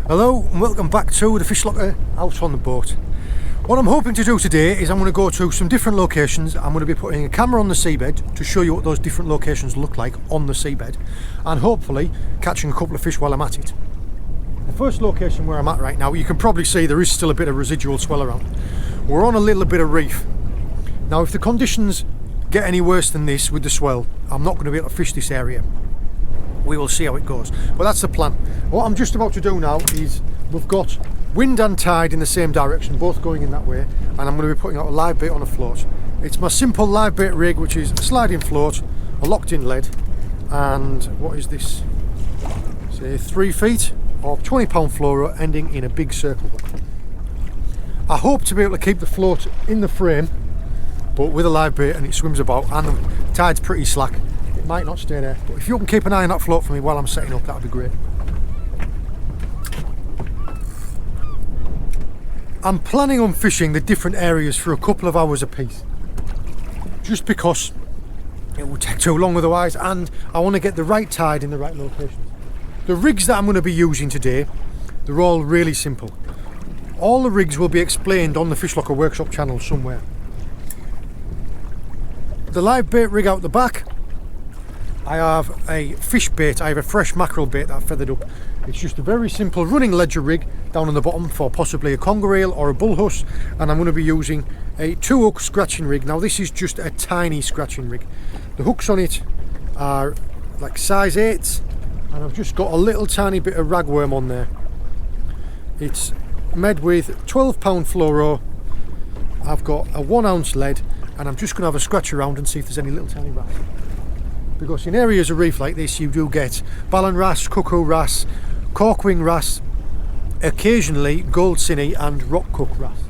Hello and welcome back to the fish locker out on the boat. What I'm hoping to do today is I'm going to go to some different locations. I'm going to be putting a camera on the seabed to show you what those different locations look like on the seabed, and hopefully catching a couple of fish while I'm at it. The first location where I'm at right now, you can probably see there is still a bit of residual swell around. We're on a little bit of reef. Now if the conditions get any worse than this with the swell, I'm not going to be able to fish this area. We will see how it goes, but that's the plan. What I'm just about to do now is we've got wind and tide in the same direction, both going in that way, and I'm going to be putting out a live bait on a float. It's my simple live bait rig, which is a sliding float, a locked in lead, and what is this? Say 3 feet of 20-pound fluoro ending in a big circle hook. I hope to be able to keep the float in the frame, but with a live bait and it swims about and the tide's pretty slack, it might not stay there. But if you can keep an eye on that float for me while I'm setting up, that would be great. I'm planning on fishing the different areas for a couple of hours apiece, just because it will take too long otherwise, and I want to get the right tide in the right locations. The rigs that I'm going to be using today, they're all really simple. All the rigs will be explained on the Fish Locker Workshop channel somewhere. The live bait rig out the back, I have a fish bait, I have a fresh mackerel bait that I've feathered up. It's just a very simple running ledger rig down on the bottom for possibly a conger eel or a bullhuss, and I'm going to be using a 2-hook scratching rig. Now this is just a tiny scratching rig. The hooks on it are like size 8s, and I've just got a little tiny bit of ragworm on there. It's made with 12-pound fluoro. I've got a 1-ounce lead, and I'm just going to have a scratch around and see if there's any little tiny wrasse. Because in areas of reef like this you do get ballan wrasse, cuckoo wrasse, corkwing wrasse, occasionally gold cinny and rock cook wrasse.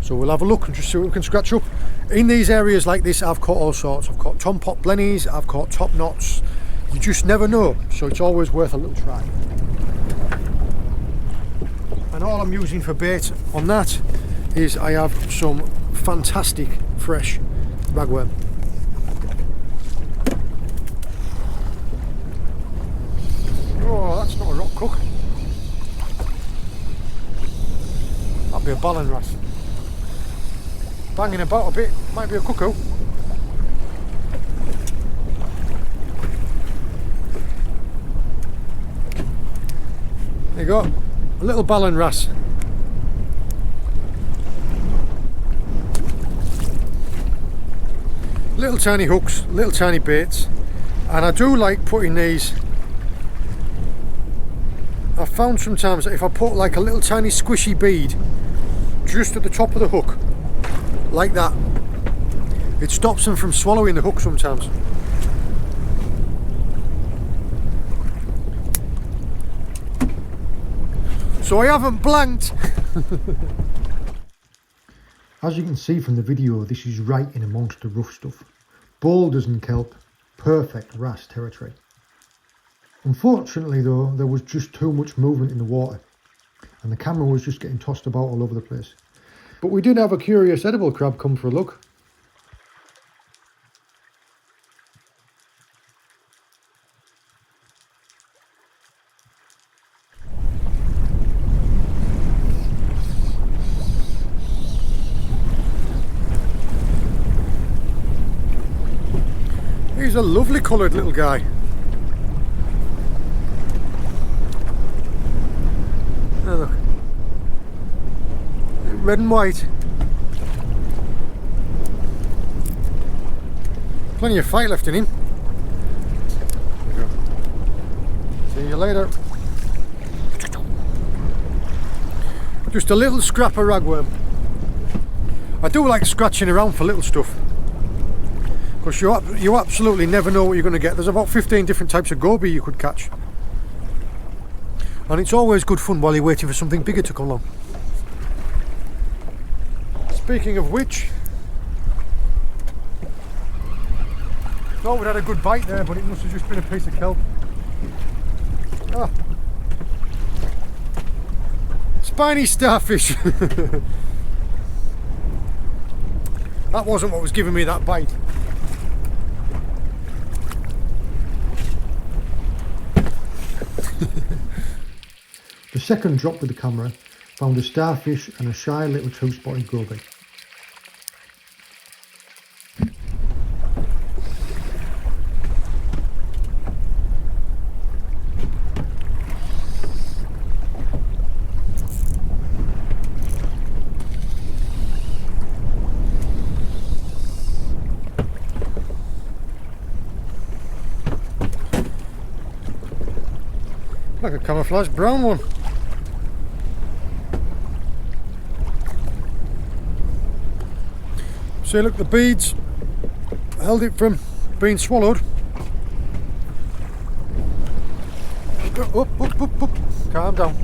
So we'll have a look and just see what we can scratch up. In these areas like this I've caught all sorts. I've caught tom pot blennies, I've caught top knots. You just never know, so it's always worth a little try. And all I'm using for bait on that is I have some fantastic fresh ragworm. Oh, that's not a rock cook. That'd be a ballan wrasse. Banging about a bit, might be a cuckoo. There you go, a little ballan wrasse. Little tiny hooks, little tiny baits, and I do like putting these. I've found sometimes that if I put like a little tiny squishy bead just at the top of the hook, like that, it stops them from swallowing the hook sometimes. So I haven't blanked. As you can see from the video, this is right in amongst the rough stuff. Boulders and kelp, perfect wrasse territory. Unfortunately though, there was just too much movement in the water and the camera was just getting tossed about all over the place. But we did have a curious edible crab come for a look. He's a lovely coloured little guy. Oh, look. Red and white. Plenty of fight left in him. There you go. See you later. Just a little scrap of ragworm. I do like scratching around for little stuff, because you absolutely never know what you're going to get. There's about 15 different types of goby you could catch. And it's always good fun while you're waiting for something bigger to come along. Speaking of which, thought we'd had a good bite there, but it must have just been a piece of kelp. Ah. Spiny starfish. That wasn't what was giving me that bite. The second drop with the camera found a starfish and a shy little two-spotted goby. Like a camouflage brown one. See, look, the beads held it from being swallowed. Up. Calm down.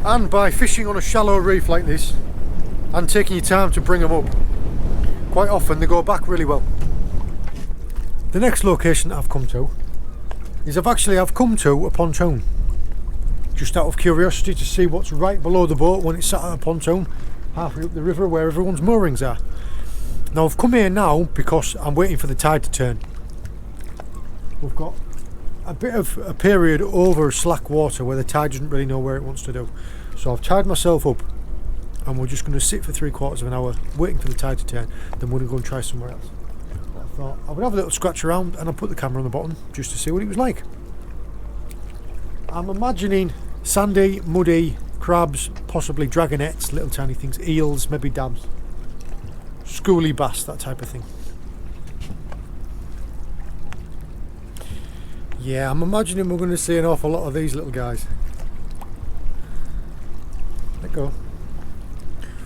And by fishing on a shallow reef like this and taking your time to bring them up, quite often they go back really well. The next location I've come to is I've come to a pontoon, just out of curiosity to see what's right below the boat when it's sat at a pontoon halfway up the river where everyone's moorings are. Now I've come here now because I'm waiting for the tide to turn. We've got a bit of a period over slack water where the tide doesn't really know where it wants to do. So I've tied myself up and we're just going to sit for 3/4 of an hour waiting for the tide to turn, then we're going to go and try somewhere else. But I thought I would have a little scratch around and I'll put the camera on the bottom just to see what it was like. I'm imagining sandy, muddy, crabs, possibly dragonettes, little tiny things, eels, maybe dabs, schoolie bass, that type of thing. Yeah, I'm imagining we're going to see an awful lot of these little guys. Let go.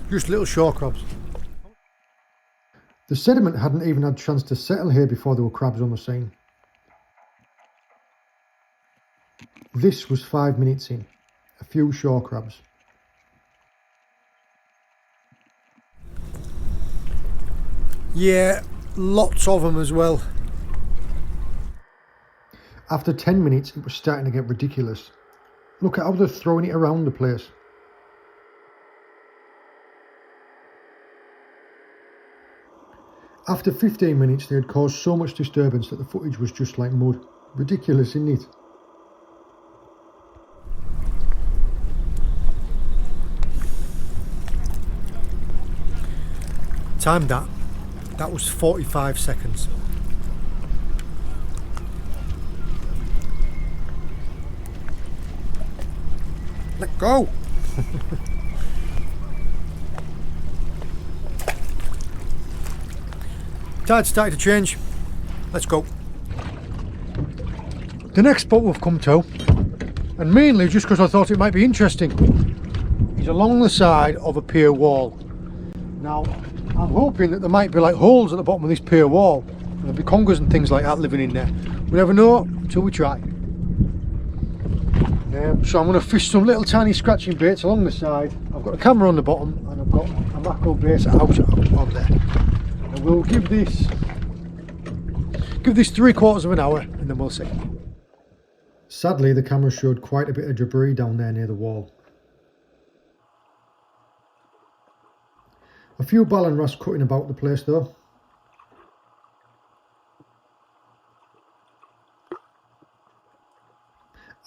Just little shore crabs. The sediment hadn't even had a chance to settle here before there were crabs on the scene. This was 5 minutes in. A few shore crabs. Yeah, lots of them as well. After 10 minutes it was starting to get ridiculous. Look at how they're throwing it around the place. After 15 minutes they had caused so much disturbance that the footage was just like mud. Ridiculous, isn't it? Timed that. That was 45 seconds. Let go! Tide's starting to change. Let's go. The next spot we've come to, and mainly just because I thought it might be interesting, is along the side of a pier wall. Now, I'm hoping that there might be like holes at the bottom of this pier wall. There'll be congers and things like that living in there. We never know until we try. So I'm going to fish some little tiny scratching baits along the side. I've got a camera on the bottom and I've got a mackerel bait out on there. And we'll give this 3/4 of an hour and then we'll see. Sadly, the camera showed quite a bit of debris down there near the wall. A few ballan wrasse cutting about the place though.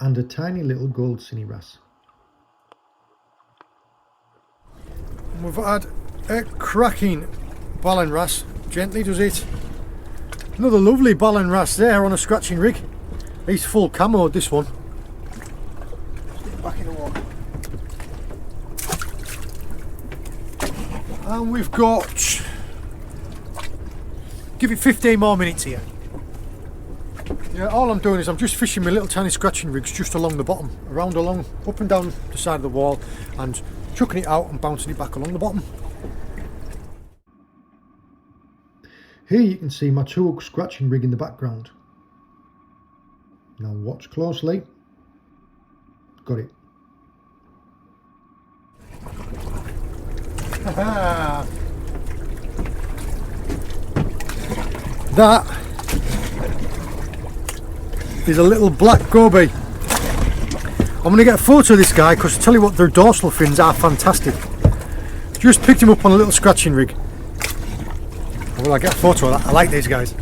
And a tiny little gold cinny wrasse. We've had a cracking ballan wrasse, gently does it. Another lovely ballan wrasse there on a scratching rig. He's full camoed, this one. Get back in the water. And we've got, give it 15 more minutes here. Yeah, all I'm doing is I'm just fishing my little tiny scratching rigs just along the bottom, along, up and down the side of the wall, and chucking it out and bouncing it back along the bottom. Here you can see my 2-hook scratching rig in the background. Now watch closely. Got it. That is a little black goby. I'm going to get a photo of this guy because I tell you what, their dorsal fins are fantastic. Just picked him up on a little scratching rig. Will I get a photo of that? I like these guys.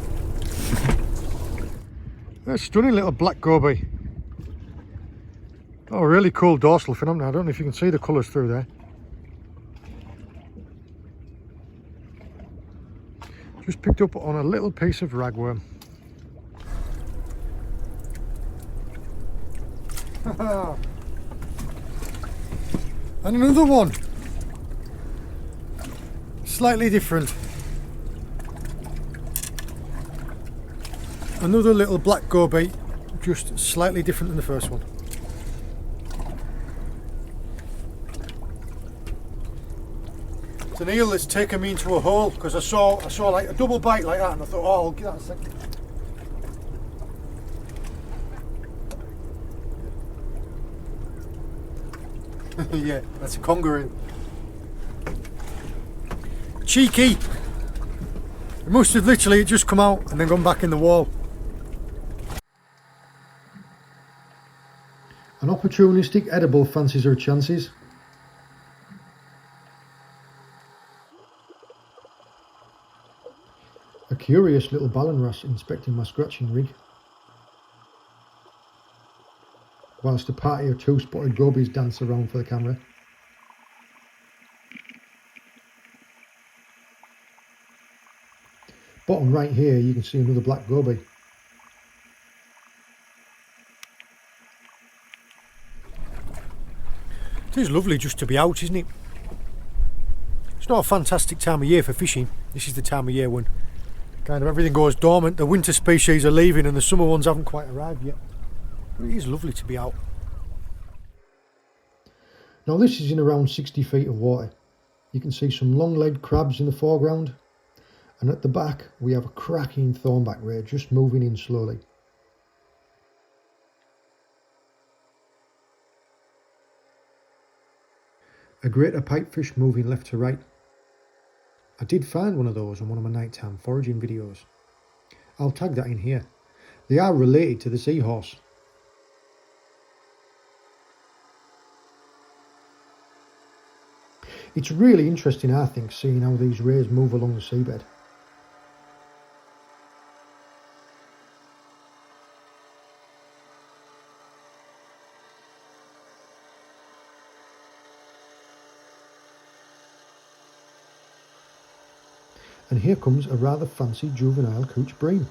A stunning little black goby. Oh, really cool dorsal fin. I don't know if you can see the colours through there. Just picked up on a little piece of ragworm. And another one. Slightly different. Another little black goby, just slightly different than the first one. It's an eel that's taken me into a hole because I saw like a double bite like that, and I thought, oh, I'll give that a second. Yeah, that's a conger eel. Cheeky. It must have literally just come out and then gone back in the wall. An opportunistic edible fancies her chances. A curious little ballan inspecting my scratching rig, whilst a party of two-spotted gobies dance around for the camera. Bottom right here you can see another black goby. It is lovely just to be out, isn't it? It's not a fantastic time of year for fishing. This is the time of year when kind of everything goes dormant. The winter species are leaving and the summer ones haven't quite arrived yet. But it is lovely to be out. Now this is in around 60 feet of water. You can see some long-legged crabs in the foreground, and at the back we have a cracking thornback ray just moving in slowly. A greater pipefish moving left to right. I did find one of those on one of my nighttime foraging videos. I'll tag that in here. They are related to the seahorse. It's really interesting, I think, seeing how these rays move along the seabed. And here comes a rather fancy juvenile couch bream.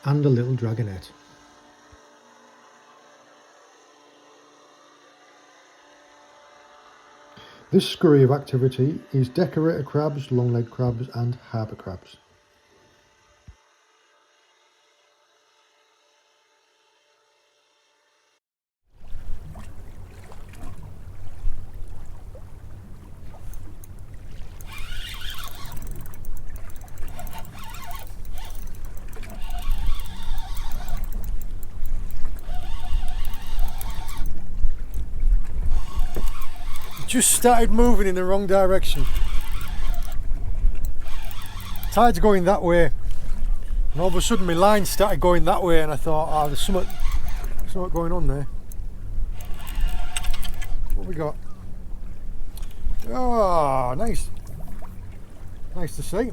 And a little dragonette. This scurry of activity is decorator crabs, long-legged crabs and harbour crabs. Just started moving in the wrong direction. Tide's going that way, and all of a sudden my line started going that way, and I thought, oh, there's something going on there. What we got? Oh, nice. Nice to see.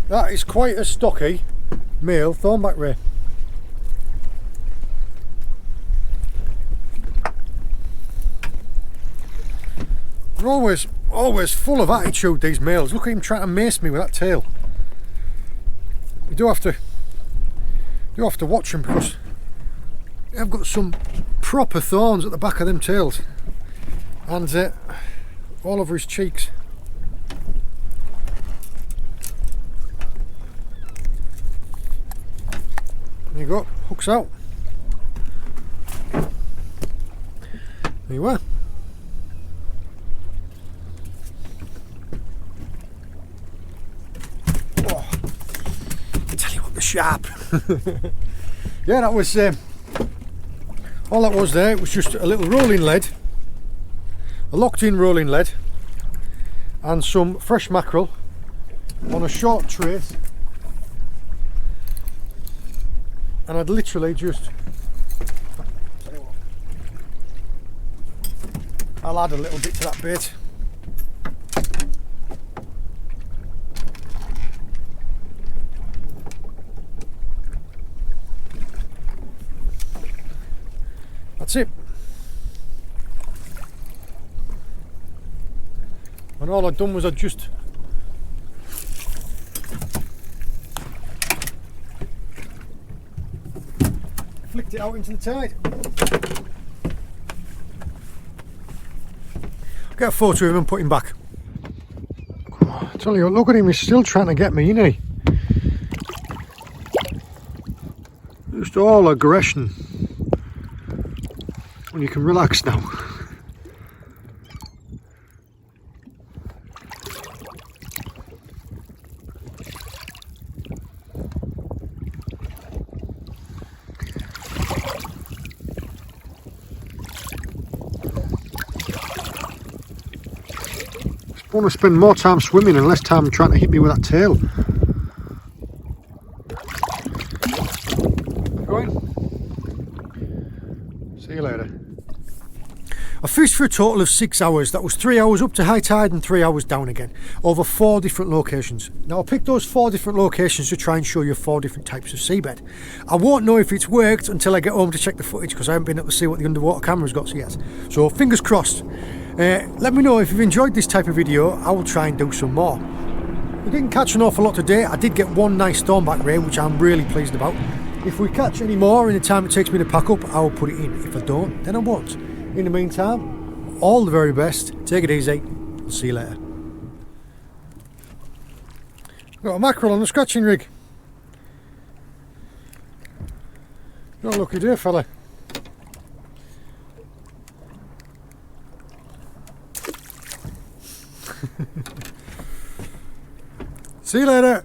That is quite a stocky male thornback ray. They're always full of attitude, these males. Look at him trying to mace me with that tail. You do have to watch them because they've got some proper thorns at the back of them tails, and all over his cheeks. There you go, hooks out. There you are. Oh, I tell you what, the sharp. Yeah, that was all that was there. It was just a little rolling lead, a locked in rolling lead, and some fresh mackerel on a short trace. And I'd literally just, I'll add a little bit to that bait. That's it. And all I'd done was I just flicked it out into the tide. Get a photo of him and put him back. I tell you what, look at him, he's still trying to get me, isn't he? Just all aggression. And you can relax now. I want to spend more time swimming and less time trying to hit me with that tail. Going. See you later. I fished for a total of 6 hours. That was 3 hours up to high tide and 3 hours down again, over 4 different locations. Now I picked those 4 different locations to try and show you 4 different types of seabed. I won't know if it's worked until I get home to check the footage, because I haven't been able to see what the underwater camera's got yet. So fingers crossed. Let me know if you've enjoyed this type of video. I will try and do some more. We didn't catch an awful lot today. I did get one nice stormback ray, which I'm really pleased about. If we catch any more in the time it takes me to pack up, I will put it in. If I don't, then I won't. In the meantime, all the very best. Take it easy. I'll see you later. Got a mackerel on the scratching rig. Not lucky day, fella. See you later.